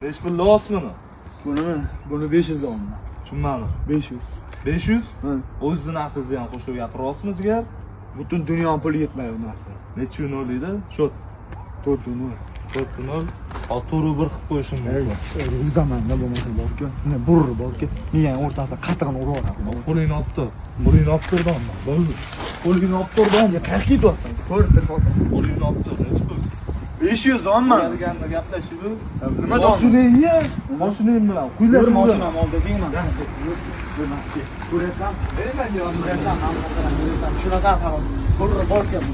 Beş pul losmini? Buni 500 olma. Tushunmadim. 500. 500? Ha. O'zini qizni ham qo'shib gapirasizmi jigar? Butun dunyo puli yetmaydi bu narsa. Necha kun o'ylaydi? Shot 4 kun o'l. 4 kun o'l. To'g'ri bir qilib qo'yishim mumkin. Zamanda bo'lmasa borku. Mana burri borku. Miyang o'rtasida qatig'ini urib Qo'lingni olib tur. Qo'lingni olib turdan. Bo'ldi. Qo'lingni olib turdan. Qayerga ketyapsan? Ko'r telefon. Qo'lingni olib tur. Necha pul? 500 olma. Deganni gaplashib. Nima dom? Mashinang bilan quylar Mashinam oldi deyman. Ko'rasan? Shunaqa ham. Ko'rib borgan.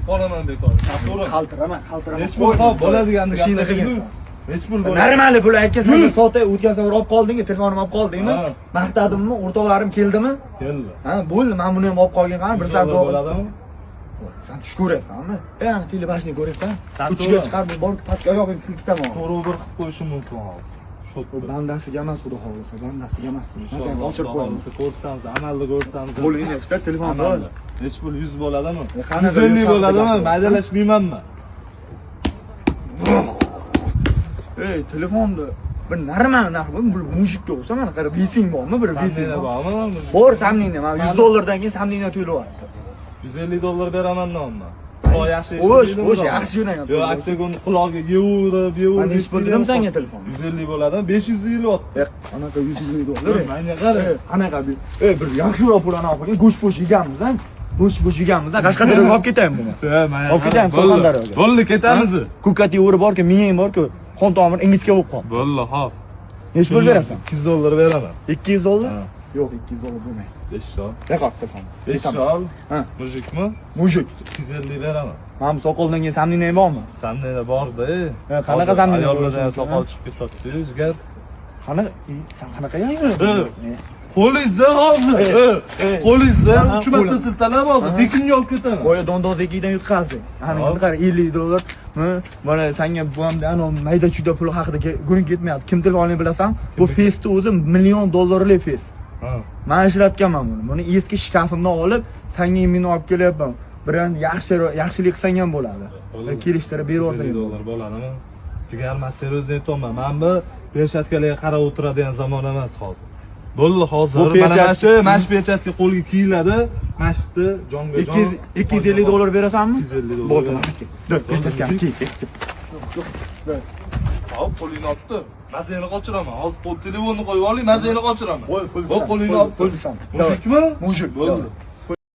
Qolaman bekor. To'g'ri. Qaltirama. Necha pul qolib bo'ladiganni Ishingni gaplashib. qilgansan. Necha pul bo'ladi? Normali pul aytgan so'ta o'tgan safar olib qoldingmi? Telefonimni olib qoldingmi? Ha. Maqtadimmi? O'rtoqlarim keldimi? Keldi. Ha, bo'ldi. Men buni ham olib qolgan qani bir soat bo'ladimi? Sen tush ko'ryapsanmi? Ana telebashni ko'ryapsan? Sen Uchiga to'g'ri. chiqarib borib pastga oyog'ingni silkitaman. To'g'ri bir qilib qo'yishim mumkin hozir. Bu bandasiga emas, xudo xohlasa, bandasiga emas. Masalan, ochib qo'yamiz. Ko'rsamiz, amalda ko'rsamiz. Qo'lingni yoqishlar, telefon bor. Necha pul 100 bo'ladimi? qanaqa 150 100 bo'ladimi? haqida Maydalashmaymanmi? Ey, telefonni bir normal narx bu mujikka o'xsha mana qarab, bising bormi? Bir bising Samningda bor. bormi? Bor, samningda. Men 100 dollardan keyin samningdan to'layapti. 150 dollar beraman nomni. Quloq yaxshi Xo'sh, yaxshi yo'nayapti. Yo, oktagon qulog'iga yevrib, Men nechi pul dedim senga telefon? 150 bo'ladimi? 500 yilyapti. Anaqa 150 dollar. Menga qara. Anaqa bir. Ey, bir yaxshiroq pulni olib qo'ygan, go'sht-po'sh yeganmiz-a? Go'sht-po'sh yeganmiz-a? Qashqadaryoga olib ketaymi buni? Olib ketaymi Surxondaryoga? Bo'ldi, ketamiz. Ko'kati o'ri borku, miyang borku, qon tomir ingichka bo'lib qoldi. Bo'ldi, hop. Nechi pul berasan? 200 dollar beraman. 200 dollar? Ha. Yo'q, 200 dollar bo'lmaydi. 5 so'm. Yo'q, telefon. 5 so'm. Ha. Mujikmi? Mujik. 250 beraman. Men soqoldan keyin samningdan bormi? Sandayda bor-da. Qanaqa samningdan? Ayollardan soqol chiqib ketadi, jigar. Qanaqa? Sen qanaqa yangi? Qo'lingizda hozir. Qo'lingizda 3 marta siltalab hozir tekinga olib ketaman. Boya dondozekidan yutqazdi. Ana endi qara 50 dollar. Mana senga bu ham ana mayda chuda pul haqida guning ketmayapti. Kim telefonini bilasan? Bu Face'ni o'zi million dollarlik Face. Ha. Men ishlatganman buni. Buni eski shkafimdan olib, senga meni olib kelyapman. Biran yaxshilik qilsang ham bo'ladi. Bir kelishtirib berib yuborsang. dollar bo'ladimi? Jigar, men seriyozdan aytaman. Men bu peshatkalarga qarab o'tiradigan zamon emas hozir. Bo'ldi, hozir mana shu peshatka qo'lga kiyiladi. Mashitni jonga jon. 250 dollar berasanmi? 250 dollar. Bo'ldi. Dur, peshatkani kiy. Hop, qo'lingni olib tur. Mazani qochiraman. Hozir telefonni qo'yib oling, mazani qochiraman. Qo'l, qo'lingni olib tur. Qo'l desam. Mujikmi? Mujik. Bo'ldi.